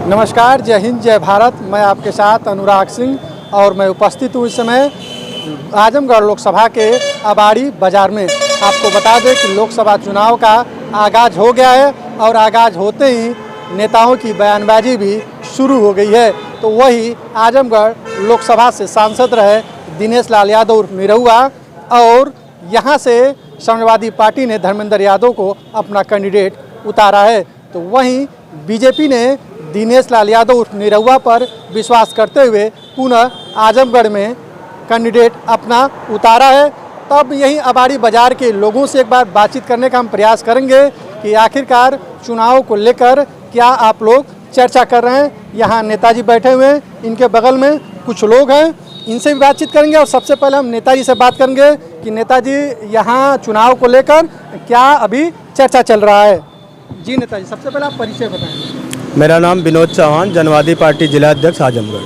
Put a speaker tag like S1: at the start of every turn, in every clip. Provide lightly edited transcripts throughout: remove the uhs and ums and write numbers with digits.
S1: नमस्कार, जय हिंद, जय भारत। मैं आपके साथ अनुराग सिंह और मैं उपस्थित हूँ इस समय आजमगढ़ लोकसभा के अबाड़ी बाज़ार में। आपको बता दें कि लोकसभा चुनाव का आगाज़ हो गया है और आगाज़ होते ही नेताओं की बयानबाजी भी शुरू हो गई है। तो वही आजमगढ़ लोकसभा से सांसद रहे दिनेश लाल यादव उर्फ निरहुआ और यहाँ से समाजवादी पार्टी ने धर्मेंद्र यादव को अपना कैंडिडेट उतारा है। तो वहीं बीजेपी ने दिनेश लाल यादव उर्फ निरहुआ पर विश्वास करते हुए पुनः आजमगढ़ में कैंडिडेट अपना उतारा है। तब यहीं अबाड़ी बाज़ार के लोगों से एक बार बातचीत करने का हम प्रयास करेंगे कि आखिरकार चुनाव को लेकर क्या आप लोग चर्चा कर रहे हैं। यहाँ नेताजी बैठे हुए हैं, इनके बगल में कुछ लोग हैं, इनसे भी बातचीत करेंगे। और सबसे पहले हम नेताजी से बात करेंगे कि नेताजी यहाँ चुनाव को लेकर क्या अभी चर्चा चल रहा है। जी नेताजी, सबसे पहले आप परिचय बताएं।
S2: मेरा नाम विनोद चौहान, जनवादी पार्टी जिला अध्यक्ष आजमगढ़।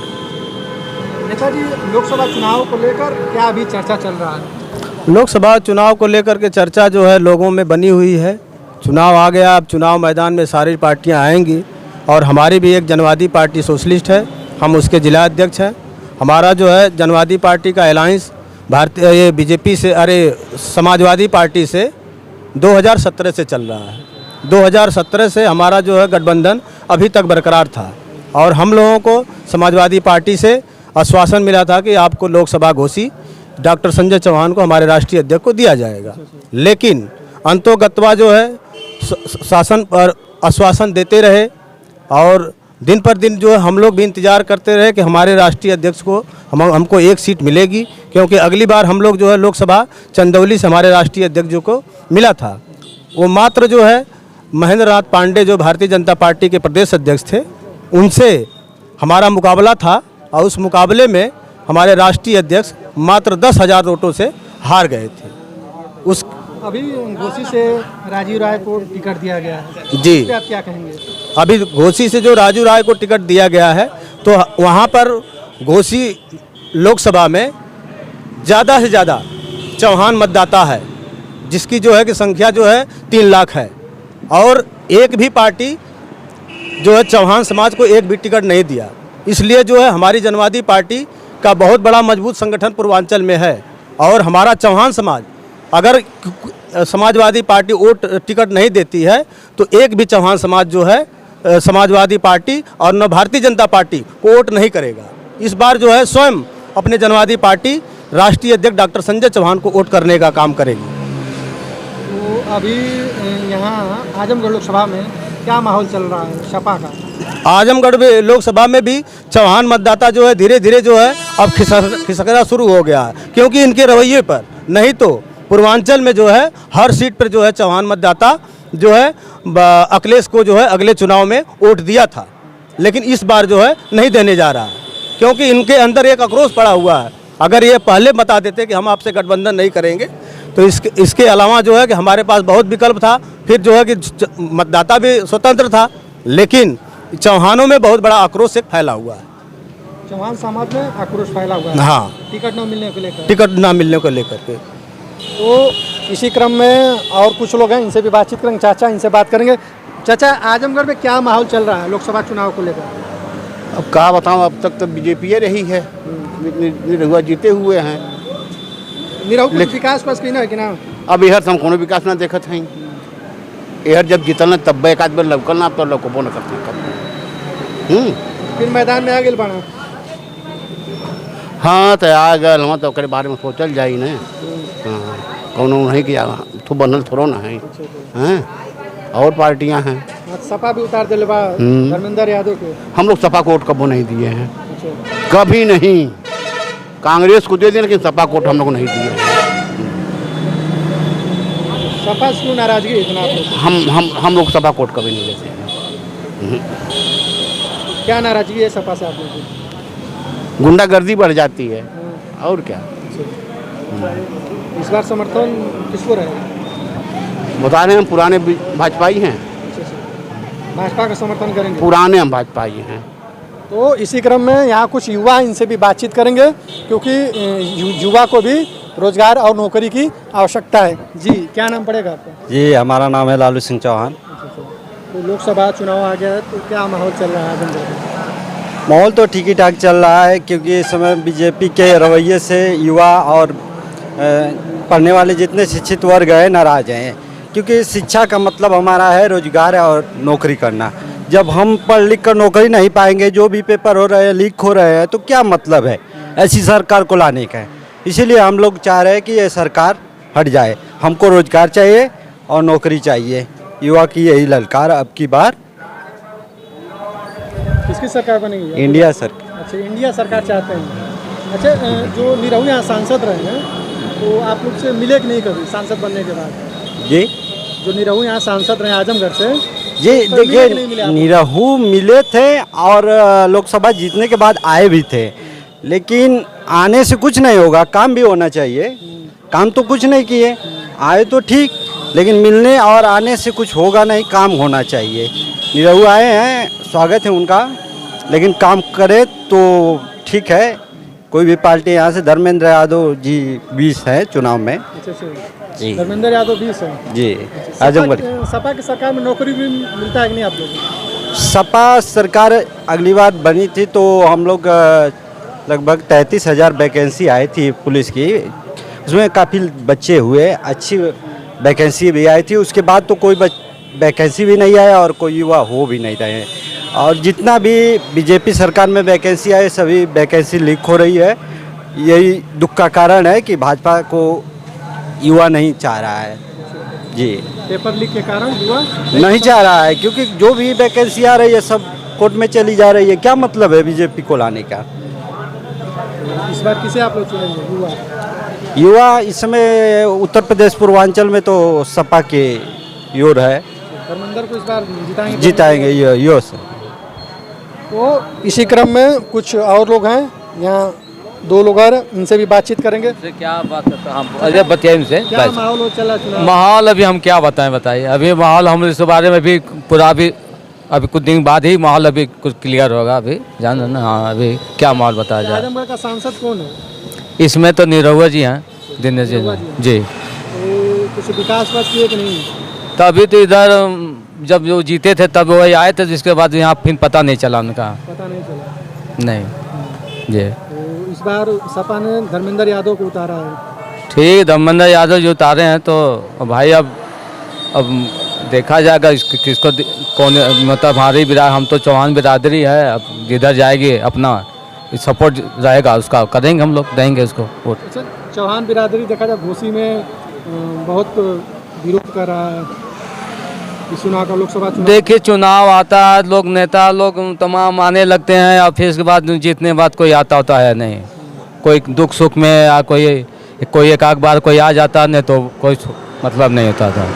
S1: नेताजी, लोकसभा चुनाव को लेकर क्या अभी चर्चा चल रहा है।
S2: लोकसभा चुनाव को लेकर के चर्चा जो है लोगों में बनी हुई है। चुनाव आ गया, अब चुनाव मैदान में सारी पार्टियां आएंगी और हमारी भी एक जनवादी पार्टी सोशलिस्ट है, हम उसके जिला अध्यक्ष हैं। हमारा जो है जनवादी पार्टी का अलायंस भारतीय बीजेपी से समाजवादी पार्टी से 2017 से चल रहा है। 2017 से हमारा जो है गठबंधन अभी तक बरकरार था और हम लोगों को समाजवादी पार्टी से आश्वासन मिला था कि आपको लोकसभा घोषी डॉक्टर संजय चौहान को हमारे राष्ट्रीय अध्यक्ष को दिया जाएगा। लेकिन अंतोगत्वा जो है शासन पर आश्वासन देते रहे और दिन पर दिन जो है हम लोग भी इंतज़ार करते रहे कि हमारे राष्ट्रीय अध्यक्ष को हमको एक सीट मिलेगी, क्योंकि अगली बार हम लोग जो है लोकसभा चंदौली से हमारे राष्ट्रीय अध्यक्ष को मिला था। वो मात्र जो है महेंद्र नाथ पांडे जो भारतीय जनता पार्टी के प्रदेश अध्यक्ष थे, उनसे हमारा मुकाबला था और उस मुकाबले में हमारे राष्ट्रीय अध्यक्ष मात्र 10,000 वोटों से हार गए थे। उस
S1: अभी घोसी से राजीव राय को टिकट दिया गया है,
S2: जी,
S1: इस पे आप क्या कहेंगे।
S2: अभी घोसी से जो राजू राय को टिकट दिया गया है तो वहाँ पर घोसी लोकसभा में ज़्यादा से ज़्यादा चौहान मतदाता है, जिसकी जो है कि संख्या जो है 3 लाख है और एक भी पार्टी जो है चौहान समाज को एक भी टिकट नहीं दिया। इसलिए जो है हमारी जनवादी पार्टी का बहुत बड़ा मजबूत संगठन पूर्वांचल में है और हमारा चौहान समाज अगर समाजवादी पार्टी वोट टिकट नहीं देती है तो एक भी चौहान समाज जो है समाजवादी पार्टी और न भारतीय जनता पार्टी को वोट नहीं करेगा। इस बार जो है स्वयं अपने जनवादी पार्टी राष्ट्रीय अध्यक्ष डॉक्टर संजय चौहान को वोट करने का काम करेगी।
S1: तो अभी यहाँ आजमगढ़ लोकसभा में क्या माहौल चल रहा है सपा का।
S2: आजमगढ़ में लोकसभा में भी चौहान मतदाता जो है धीरे धीरे जो है अब खिसकना शुरू हो गया है, क्योंकि इनके रवैये पर। नहीं तो पूर्वांचल में जो है हर सीट पर जो है चौहान मतदाता जो है अखिलेश को जो है अगले चुनाव में वोट दिया था, लेकिन इस बार जो है नहीं देने जा रहा है, क्योंकि इनके अंदर एक आक्रोश पड़ा हुआ है। अगर ये पहले बता देते कि हम आपसे गठबंधन नहीं करेंगे तो इसके अलावा जो है कि हमारे पास बहुत विकल्प था, फिर जो है कि मतदाता भी स्वतंत्र था, लेकिन चौहानों में बहुत बड़ा आक्रोश फैला हुआ है।
S1: चौहान समाज में आक्रोश फैला हुआ है।
S2: हाँ,
S1: टिकट न मिलने को लेकर।
S2: टिकट ना मिलने को लेकर के।
S1: तो इसी क्रम में और कुछ लोग हैं, इनसे भी बातचीत करेंगे। चाचा, इनसे बात करेंगे। चाचा, आजमगढ़ में क्या माहौल चल रहा है लोकसभा चुनाव को लेकर।
S3: अब क्या बताऊँ, अब तक तो बीजेपी रही है, निरहुआ जीते हुए हैं।
S1: निरहुआ विकास पास की ना कि ना।
S3: अब यहर हम कोनो विकास ना देखत हैं। यहर जब जीतल ना तब एक आध बार लौकल ना, अब तो लौकबो न करते
S1: फिर मैदान में आ गए बना।
S3: हाँ तो आ गए हम तो ओकरे बारे में सोचल जाई ना। हाँ, कौनो नहीं किया तो बनल थोड़ो ना है। हाँ, और पार्टियां हैं।
S1: सपा भी उतार दिले बा धर्मेंद्र यादव को।
S3: हम लोग सपा को वोट कबो नहीं दिए हैं, कभी नहीं। कांग्रेस को दे दिए लेकिन सपा को वोट हम लोग नहीं दिए।
S1: सपा से क्यों नाराजगी इतना।
S3: हम लोग सपा को वोट कभी नहीं देते हैं।
S1: क्या नाराजगी है सपा से आप लोगों की।
S3: गुंडागर्दी बढ़ जाती है और क्या।
S1: इस बार समर्थन किसको रहेगा।
S3: बता रहे हैं, हम पुराने भाजपाई हैं।
S1: भाजपा का समर्थन करेंगे।
S3: पुराने हम भाजपाई हैं।
S1: तो इसी क्रम में यहाँ कुछ युवा, इनसे भी बातचीत करेंगे, क्योंकि युवा को भी रोजगार और नौकरी की आवश्यकता है। जी, क्या नाम पड़ेगा आपका।
S4: जी, हमारा नाम है लालू सिंह चौहान।
S1: तो लोकसभा चुनाव आ गया है, तो क्या माहौल चल रहा है आजमगढ़ में?
S4: माहौल तो ठीक ही ठाक चल रहा है, क्योंकि इस समय बीजेपी के रवैये से युवा और पढ़ने वाले जितने शिक्षित वर्ग हैं नाराज हैं। क्योंकि शिक्षा का मतलब हमारा है रोजगार और नौकरी करना। जब हम पढ़ लिख कर नौकरी नहीं पाएंगे, जो भी पेपर हो रहे हैं लीक हो रहे हैं, तो क्या मतलब है ऐसी सरकार को लाने का। इसीलिए हम लोग चाह रहे हैं कि ये सरकार हट जाए। हमको रोजगार चाहिए और नौकरी चाहिए। युवा की यही ललकार अब की बार।
S1: किसकी सरकार बनेगी?
S4: इंडिया सरकार।
S1: अच्छा, इंडिया सरकार चाहते हैं। अच्छा, जो निरहुआ यहाँ सांसद रहे हैं, तो आप लोग से मिले कि नहीं कभी सांसद बनने के बाद?
S4: जी,
S1: जो निरहुआ यहाँ सांसद रहे आजमगढ़ से,
S4: जी
S1: तो मिले कि नहीं मिले
S4: देखिए,
S1: आप लोग?
S4: निरहू मिले थे और लोकसभा जीतने के बाद आए भी थे, लेकिन आने से कुछ नहीं होगा, काम भी होना चाहिए। काम तो कुछ नहीं किए, आए तो ठीक, लेकिन मिलने और आने से कुछ होगा नहीं, काम होना चाहिए। निरहू आए हैं, स्वागत है उनका, लेकिन काम करे तो ठीक है। कोई भी पार्टी यहाँ से धर्मेंद्र यादव जी 20 है चुनाव में।
S1: अच्छा अच्छा,
S4: जी
S1: धर्मेंद्र यादव 20 है
S4: जी। आजमगढ़
S1: सपा की सरकार में नौकरी भी मिलता है कि नहीं आप लोगों को?
S4: सपा सरकार अगली बार बनी थी तो हम लोग लगभग 33,000 वैकेंसी आई थी पुलिस की। उसमें काफ़ी बच्चे हुए, अच्छी वैकेंसी भी आई थी। उसके बाद तो कोई वैकेंसी भी नहीं आया और कोई युवा हो भी नहीं रहे। और जितना भी बीजेपी सरकार में वैकेंसी आए, सभी वैकेंसी लीक हो रही है। यही दुख का कारण है कि भाजपा को युवा नहीं चाह रहा है। जी,
S1: पेपर लीक के कारण युवा
S4: नहीं चाह रहा है, क्योंकि जो भी वैकेंसी आ रही है सब कोर्ट में चली जा रही है। क्या मतलब है बीजेपी को लाने का?
S1: इस बार किसे आप लोग चुनेंगे? युवा
S4: युवा इस समय उत्तर प्रदेश पूर्वांचल में तो सपा के योर है,
S1: धर्मेंद्र को इस बार जिताएंगे?
S4: जिताएंगे यो से।
S1: तो इसी क्रम में कुछ और लोग हैं यहाँ, 2 लोग और, इनसे भी बातचीत करेंगे।
S5: क्या बात करते हम अरे बताइए इनसे।
S1: क्या माहौल चला चुनाव?
S5: माहौल अभी हम क्या बताएं, बताइए। अभी माहौल हम इस बारे में भी पूरा अभी कुछ दिन बाद ही माहौल अभी कुछ क्लियर होगा। अभी जान ना, हाँ अभी क्या माहौल बताया जाए।
S1: आजमगढ़ का सांसद कौन है?
S5: इसमें तो निरहुआ जी हैं, दिनेश जी जी।
S1: तो कुछ विकास बात किए कि नहीं?
S5: तभी तो इधर जब जो जीते थे तब वही आए थे, जिसके बाद यहाँ फिर पता नहीं चला उनका।
S1: पता नहीं चला।
S5: नहीं जी।
S1: तो इस बार सपा ने धर्मेंद्र यादव को उतारा है।
S5: ठीक, धर्मेंद्र यादव जो उतारे हैं तो भाई अब देखा जाएगा किसको कौन, मतलब हमारी हम तो चौहान बिरादरी है। अब जिधर जाएगी अपना सपोर्ट रहेगा, उसका करेंगे हम लोग, देंगे उसको वोट।
S1: अच्छा, चौहान बिरादरी देखा जाए घोसी में बहुत विरोध कर रहा है इस चुनाव का, लोकसभा चुनाव।
S5: देखिए, चुनाव आता है, लोग नेता लोग तमाम आने लगते हैं और फिर इसके बाद जीतने के बाद कोई आता होता है नहीं। कोई दुख सुख में या कोई एक आध बार कोई आ जाता, नहीं तो कोई मतलब नहीं होता था।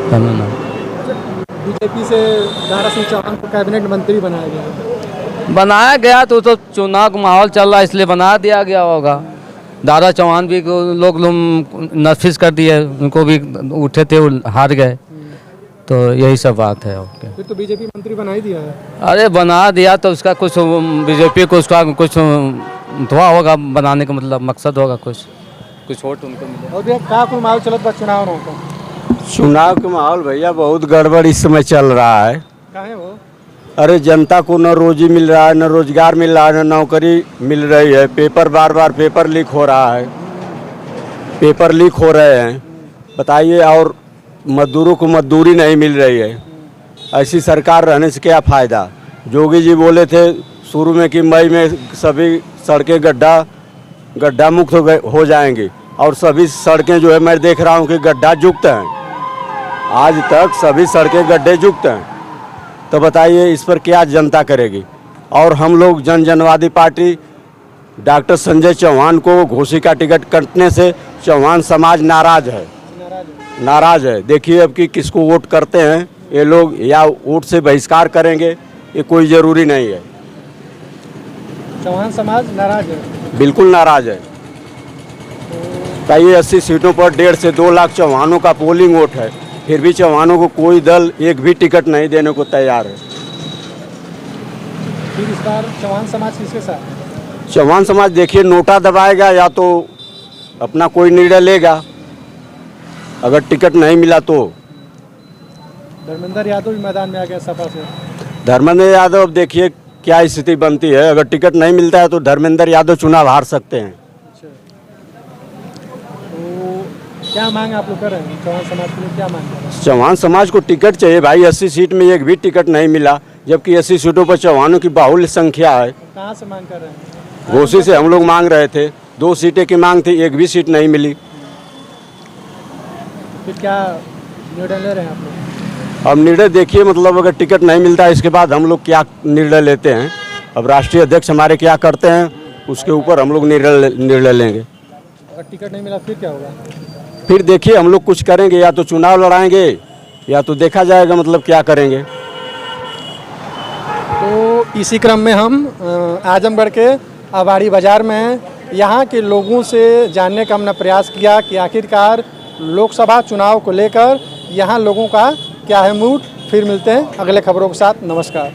S5: समझना,
S1: बीजेपी से दारा सिंह चौहान को कैबिनेट मंत्री बनाया गया
S5: तो चुनाव का माहौल चल रहा है इसलिए बना दिया गया होगा। दारा चौहान भी लोग नफिस कर दिए, उनको भी उठे थे, हार गए। तो यही सब बात है। ओके,
S1: फिर तो बीजेपी मंत्री बना ही दिया है।
S5: अरे बना दिया तो उसका कुछ बीजेपी को उसका कुछ धुआ होगा, बनाने का मतलब मकसद होगा, कुछ वोट उनको मिले।
S1: और क्या कुल माहौल चलत बा चुनाव होगा?
S4: चुनाव के माहौल भैया बहुत गड़बड़ इस समय चल रहा है।
S1: कहाँ है वो?
S4: अरे जनता को न रोजी मिल रहा है, न रोजगार मिल रहा है, न नौकरी मिल रही है। पेपर बार पेपर लीक हो रहा है, पेपर लीक हो रहे हैं, बताइए। और मजदूरों को मजदूरी नहीं मिल रही है। ऐसी सरकार रहने से क्या फ़ायदा? जोगी जी बोले थे शुरू में कि मई में सभी सड़कें गड्ढा मुक्त हो जाएंगी, और सभी सड़कें जो है मैं देख रहा हूँ कि गड्ढा युक्त हैं। आज तक सभी सड़कें गड्ढे युक्त हैं। तो बताइए इस पर क्या जनता करेगी? और हम लोग जनवादी पार्टी डॉक्टर संजय चौहान को घोसी का टिकट कटने से चौहान समाज नाराज है। देखिए अब कि किसको वोट करते हैं ये लोग, या वोट से बहिष्कार करेंगे, ये कोई ज़रूरी नहीं है।
S1: चौहान समाज नाराज है,
S4: बिल्कुल नाराज है। कई 80 सीटों पर 1.5 से 2 लाख चौहानों का पोलिंग वोट है, फिर भी चौहानों को कोई दल एक भी टिकट नहीं देने को तैयार है।
S1: फिर इस बार चौहान समाज किसके साथ?
S4: चौहान समाज देखिए नोटा दबाएगा या तो अपना कोई निर्णय लेगा, अगर टिकट नहीं मिला तो।
S1: धर्मेंद्र यादव भी मैदान में आ गया सपा से।
S4: धर्मेंद्र यादव, अब देखिए क्या स्थिति बनती है। अगर टिकट नहीं मिलता है तो धर्मेंद्र यादव चुनाव हार सकते हैं।
S1: अच्छा, तो क्या मांग आप लोग कर रहे हैं चौहान समाज के लिए, क्या मांग कर रहे हैं?
S4: चौहान समाज को टिकट चाहिए भाई। 80 सीट में एक भी टिकट नहीं मिला, जबकि 80 सीटों पर चौहानों की बाहुल्य संख्या है।
S1: कहाँ से मांग कर रहे हैं?
S4: घोसी से हम लोग मांग रहे थे, 2 सीटें की मांग थी, एक भी सीट नहीं मिली।
S1: फिर क्या निर्णय ले रहे हैं आप लोग?
S4: अब निर्णय देखिए, मतलब अगर टिकट नहीं मिलता है इसके बाद हम लोग क्या निर्णय लेते हैं। अब राष्ट्रीय अध्यक्ष हमारे क्या करते हैं उसके ऊपर हम लोग निर्णय लेंगे।
S1: अगर टिकट नहीं मिला फिर क्या होगा?
S4: फिर देखिए हम लोग कुछ करेंगे, या तो चुनाव लड़ाएंगे या तो देखा जाएगा मतलब क्या करेंगे।
S1: तो इसी क्रम में हम आजमगढ़ के अबाड़ी बाज़ार में हैं। यहाँ के लोगों से जानने का हमने प्रयास किया कि आखिरकार लोकसभा चुनाव को लेकर यहाँ लोगों का क्या है मूड। फिर मिलते हैं अगले खबरों के साथ। नमस्कार।